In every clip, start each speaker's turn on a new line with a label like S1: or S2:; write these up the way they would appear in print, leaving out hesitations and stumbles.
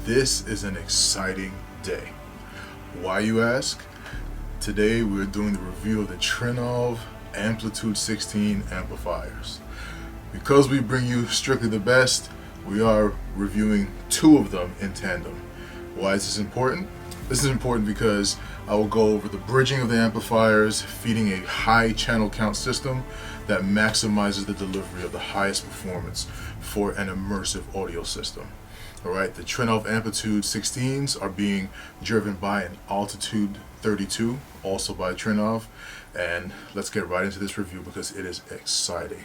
S1: This is an exciting day. Why, you ask? Today we're doing the review of the Trinnov Amplitude 16 amplifiers. Because we bring you strictly the best, we are reviewing two of them in tandem. Why is this important? This is important because I will go over the bridging of the amplifiers, feeding a high channel count system that maximizes the delivery of the highest performance for an immersive audio system. Alright, the Trinnov Amplitude 16s are being driven by an Altitude 32, also by Trinnov, and let's get right into this review because it is exciting.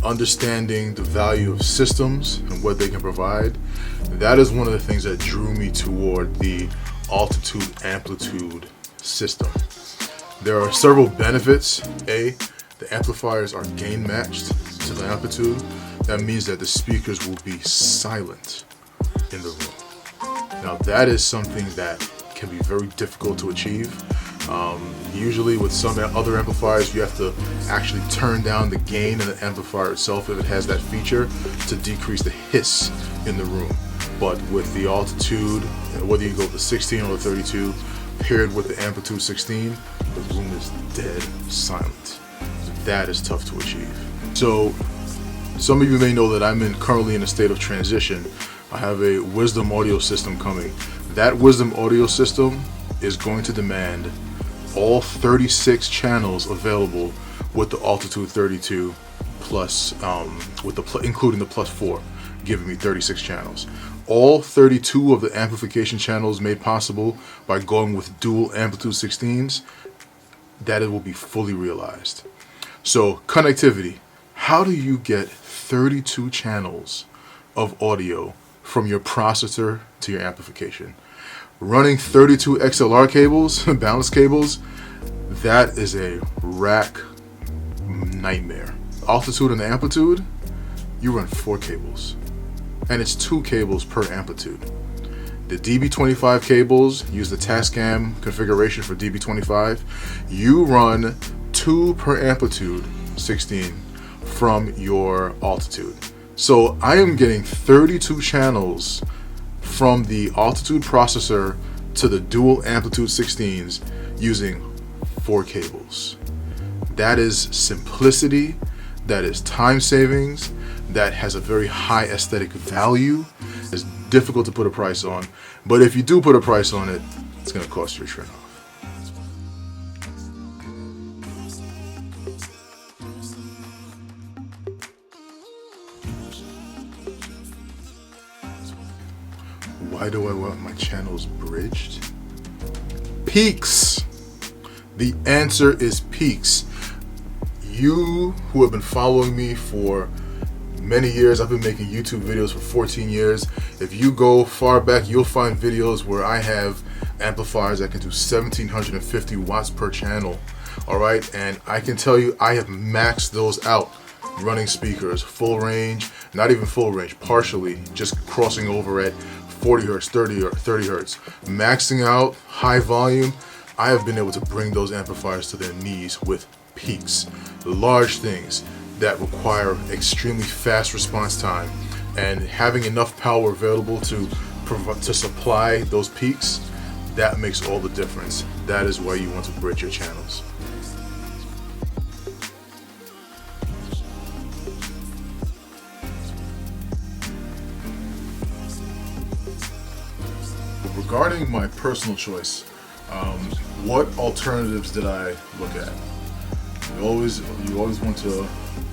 S1: Understanding the value of systems and what they can provide, that is one of the things that drew me toward the Altitude Amplitude system. There are several benefits. A, the amplifiers are gain matched to the amplitude. That means that the speakers will be silent in the room. Now that is something that can be very difficult to achieve. Usually with some other amplifiers you have to actually turn down the gain in the amplifier itself if it has that feature to decrease the hiss in the room. But with the Altitude, whether you go with the 16 or the 32 paired with the Amplitude 16, the room is dead silent. That is tough to achieve. So some of you may know that I'm currently in a state of transition. I have a Wisdom audio system coming. That Wisdom audio system is going to demand all 36 channels available with the Altitude 32 plus, including the plus 4, giving me 36 channels. All 32 of the amplification channels made possible by going with dual Amplitude 16s, that it will be fully realized. So connectivity, how do you get 32 channels of audio from your processor to your amplification? Running 32 XLR cables, balance cables, that is a rack nightmare. Altitude and the Amplitude, you run 4 cables, and it's 2 cables per amplitude. The DB25 cables use the Tascam configuration for DB25. You run 2 per amplitude 16 from your Altitude. So I am getting 32 channels from the Altitude processor to the dual Amplitude 16s using 4 cables. That is simplicity, that is time savings, that has a very high aesthetic value. It's difficult to put a price on, but if you do put a price on it, it's going to cost you a Trinnov. Why do I want my channels bridged? Peaks. The answer is peaks. You who have been following me for many years, I've been making YouTube videos for 14 years. If you go far back, you'll find videos where I have amplifiers that can do 1750 watts per channel. Alright, and I can tell you I have maxed those out running speakers, full range, not even full range, partially, just crossing over at 40 hertz, 30 hertz, maxing out high volume. I have been able to bring those amplifiers to their knees with peaks, large things that require extremely fast response time, and having enough power available to to supply those peaks, that makes all the difference. That is why you want to bridge your channels. Regarding my personal choice, what alternatives did I look at? You always want to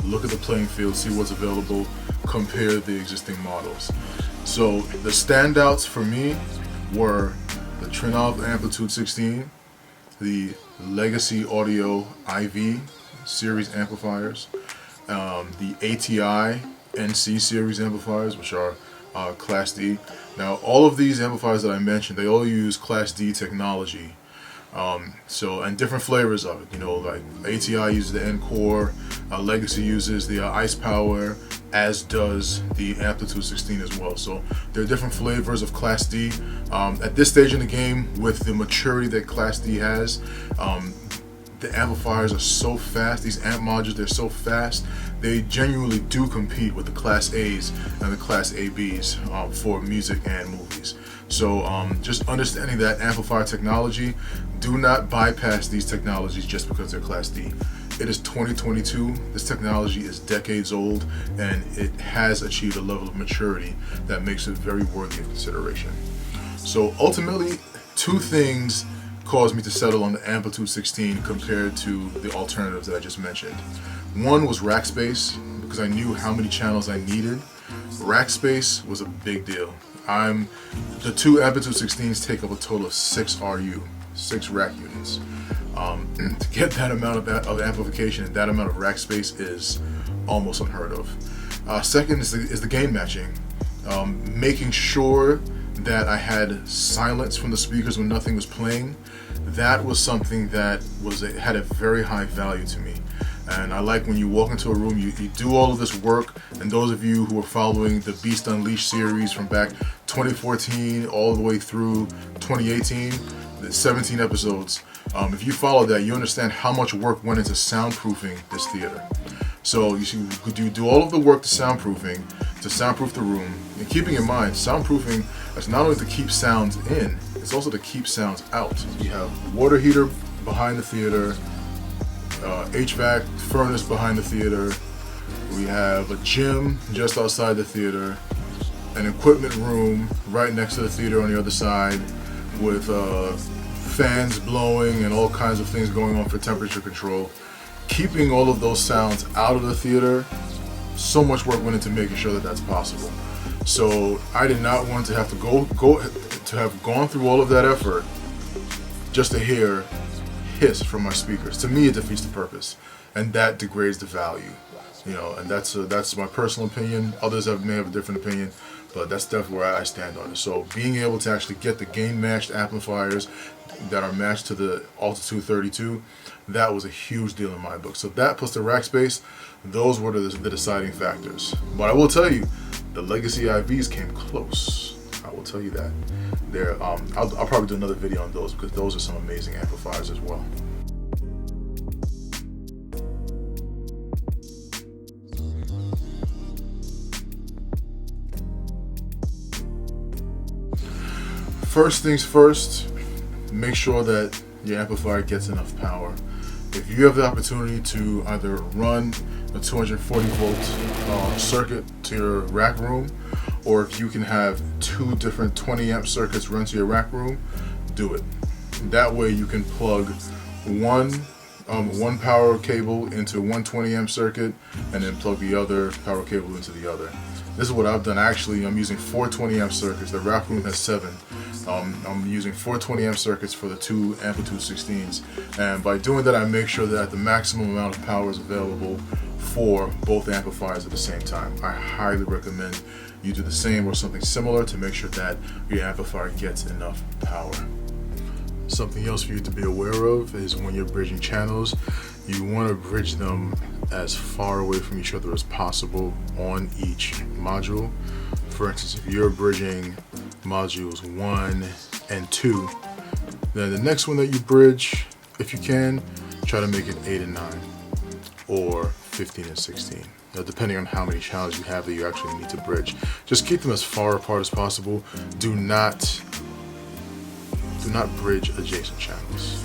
S1: look at the playing field, see what's available, compare the existing models. So the standouts for me were the Trinnov Amplitude 16, the Legacy Audio IV series amplifiers, the ATI NC series amplifiers, which are Class D. Now, all of these amplifiers that I mentioned, they all use Class D technology. And different flavors of it. You know, like ATI uses the N-Core, Legacy uses the Ice Power, as does the Amplitude 16 as well. So there are different flavors of Class D. At this stage in the game, with the maturity that Class D has, the amplifiers are so fast. These amp modules, they're so fast. They genuinely do compete with the Class A's and the Class ABs for music and movies. So just understanding that amplifier technology, do not bypass these technologies just because they're Class D. It is 2022. This technology is decades old, and it has achieved a level of maturity that makes it very worthy of consideration. So ultimately, two things caused me to settle on the Amplitude 16 compared to the alternatives that I just mentioned. One was rack space, because I knew how many channels I needed. Rack space was a big deal. The two Amplitude 16s take up a total of 6 RU, 6 rack units. To get that amount of amplification and that amount of rack space is almost unheard of. Second is the gain matching. Making sure that I had silence from the speakers when nothing was playing. That was something that had a very high value to me. And I like when you walk into a room, you do all of this work, and those of you who are following the Beast Unleashed series from back 2014 all the way through 2018, the 17 episodes, if you follow that, you understand how much work went into soundproofing this theater. So you do all of the work to soundproof the room, and keeping in mind, soundproofing is not only to keep sounds in, it's also to keep sounds out. You have water heater behind the theater, HVAC furnace behind the theater, we have a gym just outside the theater, an equipment room right next to the theater on the other side with fans blowing and all kinds of things going on for temperature control. Keeping all of those sounds out of the theater, so much work went into making sure that that's possible. So I did not want to have to have gone through all of that effort just to hear hiss from my speakers. To me, it defeats the purpose, and that degrades the value. You know, and that's my personal opinion. Others may have a different opinion, but that's definitely where I stand on it. So being able to actually get the gain matched amplifiers that are matched to the Altitude 32, that was a huge deal in my book. So that plus the rack space, those were the deciding factors. But I will tell you, the Legacy IVs came close. I will tell you that. I'll probably do another video on those because those are some amazing amplifiers as well. First things first, make sure that your amplifier gets enough power. If you have the opportunity to either run a 240 volt circuit to your rack room, or if you can have two different 20 amp circuits run to your rack room, do it. That way you can plug one power cable into one 20 amp circuit and then plug the other power cable into the other. This is what I've done. Actually, I'm using 4 20 amp circuits. The rack room has 7. I'm using 4 20 amp circuits for the two Amplitude 16s, and by doing that I make sure that the maximum amount of power is available for both amplifiers at the same time. I highly recommend you do the same or something similar to make sure that your amplifier gets enough power. Something else for you to be aware of is when you're bridging channels, you want to bridge them as far away from each other as possible on each module. For instance, if you're bridging modules 1 and 2, then the next one that you bridge, if you can, try to make it 8 and 9 or 15 and 16. depending on how many channels you have that you actually need to bridge. Just keep them as far apart as possible. Do not bridge adjacent channels.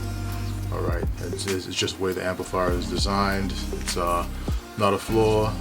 S1: All right, it's just the way the amplifier is designed. It's not a flaw.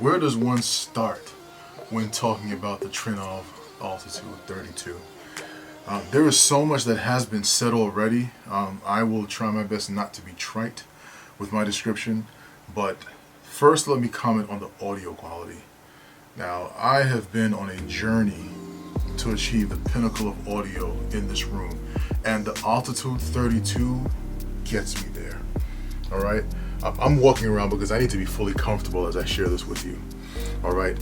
S1: Where does one start when talking about the Trinnov Altitude 32? There is so much that has been said already. I will try my best not to be trite with my description, but first let me comment on the audio quality. Now, I have been on a journey to achieve the pinnacle of audio in this room, and the Altitude 32 gets me there. All right? I'm walking around because I need to be fully comfortable as I share this with you. All right.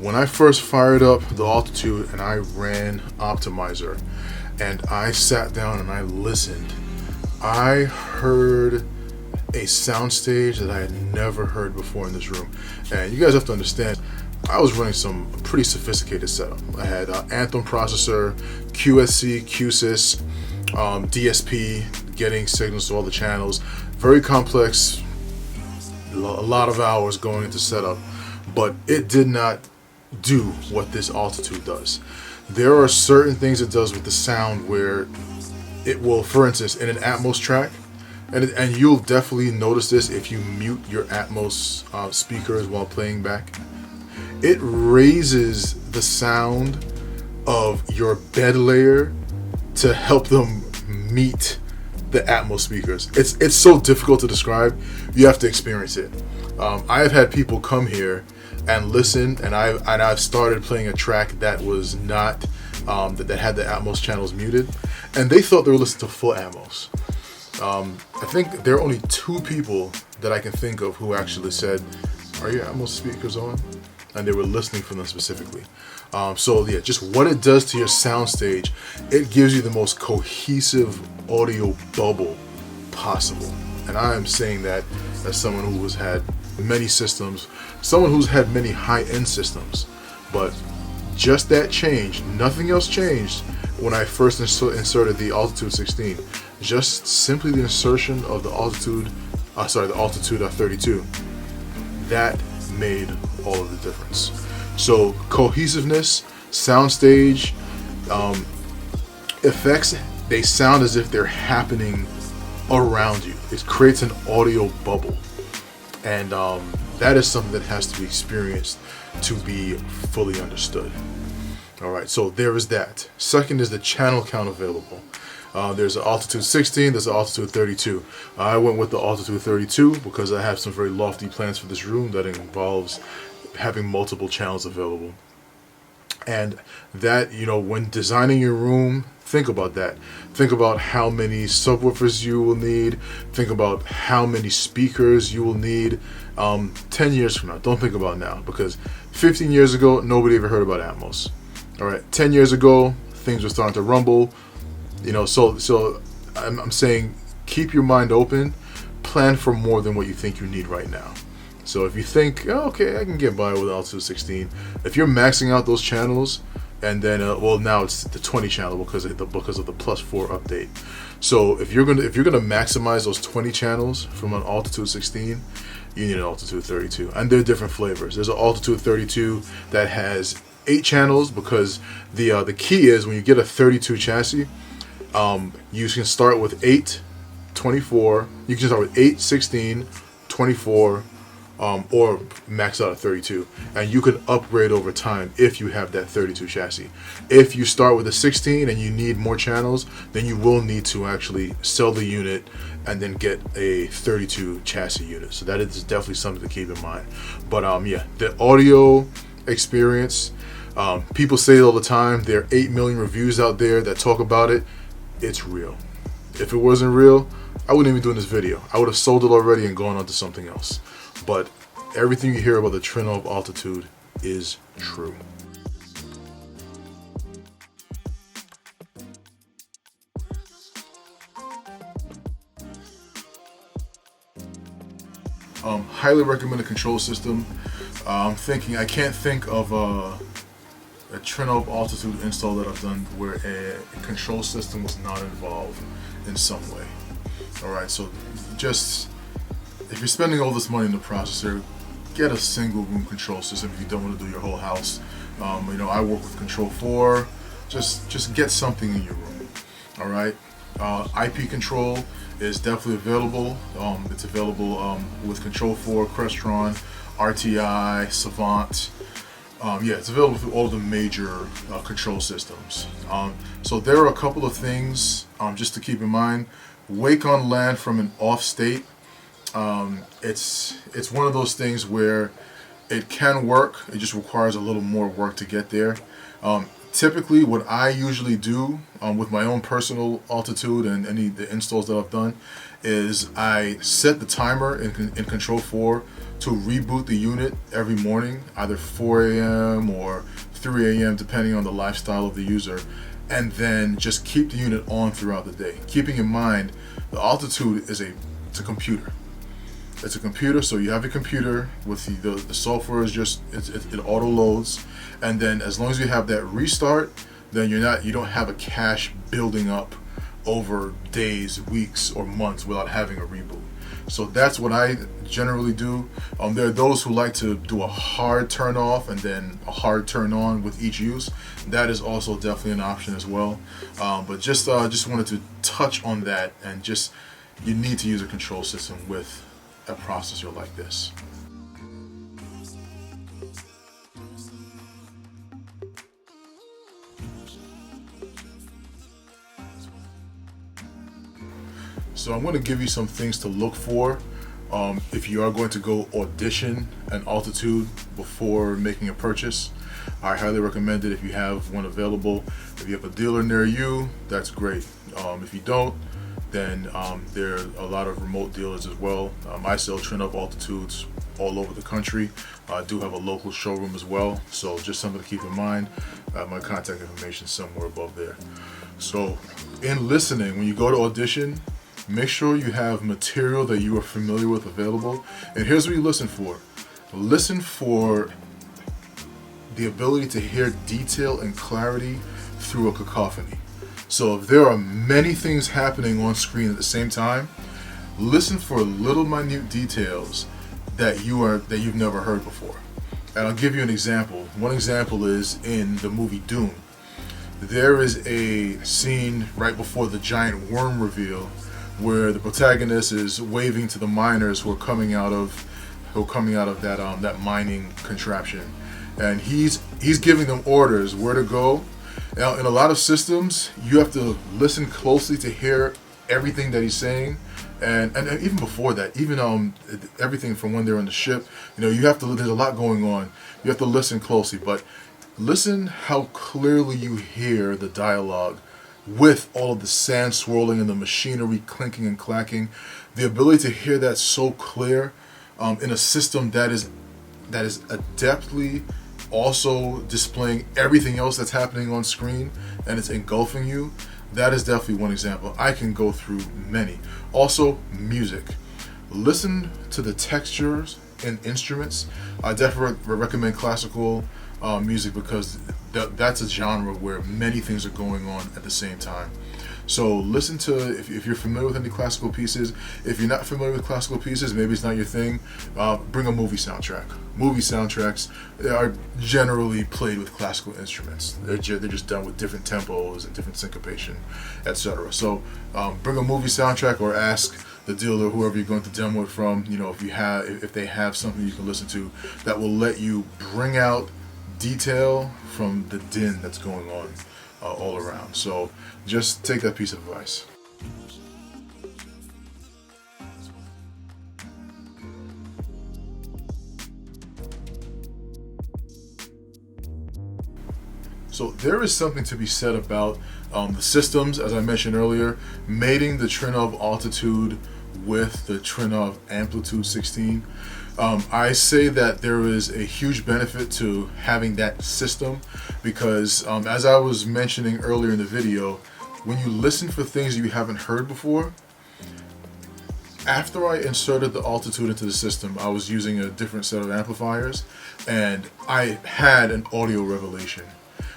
S1: When I first fired up the Altitude and I ran Optimizer and I sat down and I listened, I heard a soundstage that I had never heard before in this room. And you guys have to understand, I was running some pretty sophisticated setup. I had Anthem processor, QSC, QSys, DSP, getting signals to all the channels. Very complex, a lot of hours going into setup, but it did not do what this Altitude does. There are certain things it does with the sound where it will, for instance, in an Atmos track, and you'll definitely notice this if you mute your Atmos speakers while playing back, it raises the sound of your bed layer to help them meet the Atmos speakers. It's so difficult to describe. You have to experience it. I have had people come here and listen, and I've started playing a track that was not that had the Atmos channels muted, and they thought they were listening to full Atmos. I think there are only 2 people that I can think of who actually said, "Are your Atmos speakers on?" And they were listening for them specifically. So yeah, just what it does to your soundstage, it gives you the most cohesive audio bubble possible. And I am saying that as someone who has had many systems, someone who's had many high-end systems. But just that changed, nothing else changed when I first inserted the Altitude 16. Just simply the insertion of the Altitude 32. That made all of the difference. So cohesiveness, soundstage, effects, they sound as if they're happening around you. It creates an audio bubble, and that is something that has to be experienced to be fully understood. All right, so there is that. Second is the channel count available. There's an Altitude 16, there's an Altitude 32. I went with the Altitude 32 because I have some very lofty plans for this room that involves having multiple channels available. And that, when designing your room, think about that. Think about how many subwoofers you will need. Think about how many speakers you will need 10 years from now. Don't think about now, because 15 years ago, nobody ever heard about Atmos. All right, 10 years ago, things were starting to rumble. So I'm saying keep your mind open. Plan for more than what you think you need right now. So if you think, okay, I can get by with Altitude 16, if you're maxing out those channels, and then now it's the 20 channel because of the +4 update. So if you're gonna maximize those 20 channels from an Altitude 16, you need an Altitude 32, and they're different flavors. There's an Altitude 32 that has 8 channels, because the key is when you get a 32 chassis, you can start with 8, 24. You can start with 8, 16, 24. Or max out at 32, and you can upgrade over time if you have that 32 chassis. If you start with a 16 and you need more channels, then you will need to actually sell the unit and then get a 32 chassis unit. So that is definitely something to keep in mind. But yeah, the audio experience, people say it all the time. There are 8 million reviews out there that talk about it. It's real. If it wasn't real, I wouldn't even be doing this video. I would have sold it already and gone on to something else. But everything you hear about the Trinnov Altitude is true. Highly recommend a control system. I'm thinking, I can't think of a Trinnov Altitude install that I've done where a control system was not involved in some way. Alright, so just, if you're spending all this money in the processor, get a single room control system if you don't want to do your whole house. I work with Control 4. Just get something in your room. Alright, IP control is definitely available. It's available with Control 4, Crestron, RTI, Savant. It's available through all the major control systems. So there are a couple of things just to keep in mind. Wake on LAN from an off state. It's one of those things where it can work. It just requires a little more work to get there. Typically, what I usually do with my own personal Altitude and any of the installs that I've done is I set the timer in Control 4 to reboot the unit every morning, either 4 a.m. or 3 a.m. depending on the lifestyle of the user, and then just keep the unit on throughout the day. Keeping in mind, the Altitude is it's a computer. It's a computer, so you have a computer with the software is just it auto loads, and then as long as you have that restart, then you don't have a cache building up over days, weeks, or months without having a reboot. So that's what I generally do. There are those who like to do a hard turn off and then a hard turn on with each use. That is also definitely an option as well. But just wanted to touch on that, and you need to use a control system with a processor like this. So I'm going to give you some things to look for if you are going to go audition an Altitude before making a purchase. I highly recommend it if you have one available. If you have a dealer near you, that's great. If you don't, then there are a lot of remote dealers as well. I sell Trinnov Altitudes all over the country. I do have a local showroom as well, so just something to keep in mind. My contact information is somewhere above there. So in listening, when you go to audition, make sure you have material that you are familiar with available. And here's what you listen for. Listen for the ability to hear detail and clarity through a cacophony. So if there are many things happening on screen at the same time, listen for little minute details that you've never heard before. And I'll give you an example. One example is in the movie Dune. There is a scene right before the giant worm reveal where the protagonist is waving to the miners who are coming out of that mining contraption, and he's giving them orders where to go. Now, in a lot of systems, you have to listen closely to hear everything that he's saying, and even before that, even everything from when they're on the ship, there's a lot going on. You have to listen closely, but listen how clearly you hear the dialogue with all of the sand swirling and the machinery clinking and clacking. The ability to hear that so clear in a system that is adeptly also displaying everything else that's happening on screen, and it's engulfing you. That is definitely one example. I can go through many. Also, music. Listen to the textures and instruments. I definitely recommend classical music because that's a genre where many things are going on at the same time. So listen to, if you're familiar with any classical pieces. If you're not familiar with classical pieces, maybe it's not your thing, bring a movie soundtrack. Movie soundtracks are generally played with classical instruments. They're just done with different tempos and different syncopation, etc. So bring a movie soundtrack, or ask the dealer, whoever you're going to demo it from, if they have something you can listen to that will let you bring out detail from the din that's going on all around. So just take that piece of advice. So there is something to be said about the systems, as I mentioned earlier, mating the Trinnov Altitude with the Trinnov Amplitude 16. I say that there is a huge benefit to having that system because, as I was mentioning earlier in the video, when you listen for things you haven't heard before, after I inserted the Altitude into the system, I was using a different set of amplifiers and I had an audio revelation.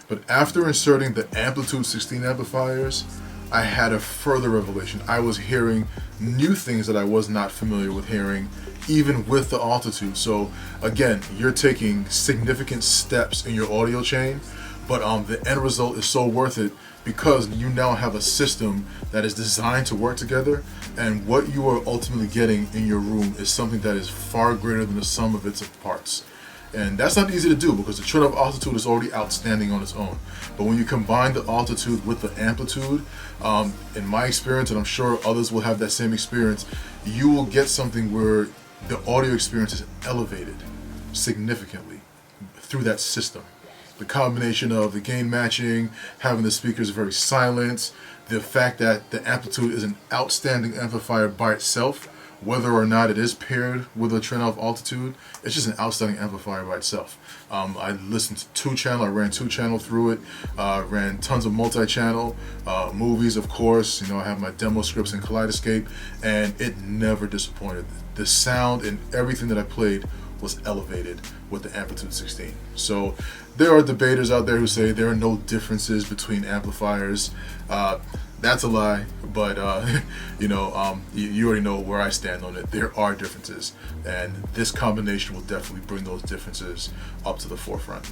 S1: But after inserting the Amplitude 16 amplifiers, I had a further revelation. I was hearing new things that I was not familiar with hearing, even with the Altitude. So again, you're taking significant steps in your audio chain, but the end result is so worth it because you now have a system that is designed to work together, and what you are ultimately getting in your room is something that is far greater than the sum of its parts. And that's not easy to do because the Trinnov Altitude is already outstanding on its own. But when you combine the Altitude with the Amplitude, in my experience, and I'm sure others will have that same experience, you will get something where the audio experience is elevated significantly through that system. The combination of the gain matching, having the speakers very silent, the fact that the Amplitude is an outstanding amplifier by itself, whether or not it is paired with a Trinnov Altitude, it's just an outstanding amplifier by itself. I listened to 2-channel, I ran 2-channel through it, ran tons of multi-channel, movies of course, I have my demo scripts in Kaleidoscape, and it never disappointed. The sound and everything that I played was elevated with the Amplitude 16. So there are debaters out there who say there are no differences between amplifiers. That's a lie, but you already know where I stand on it. There are differences, and this combination will definitely bring those differences up to the forefront.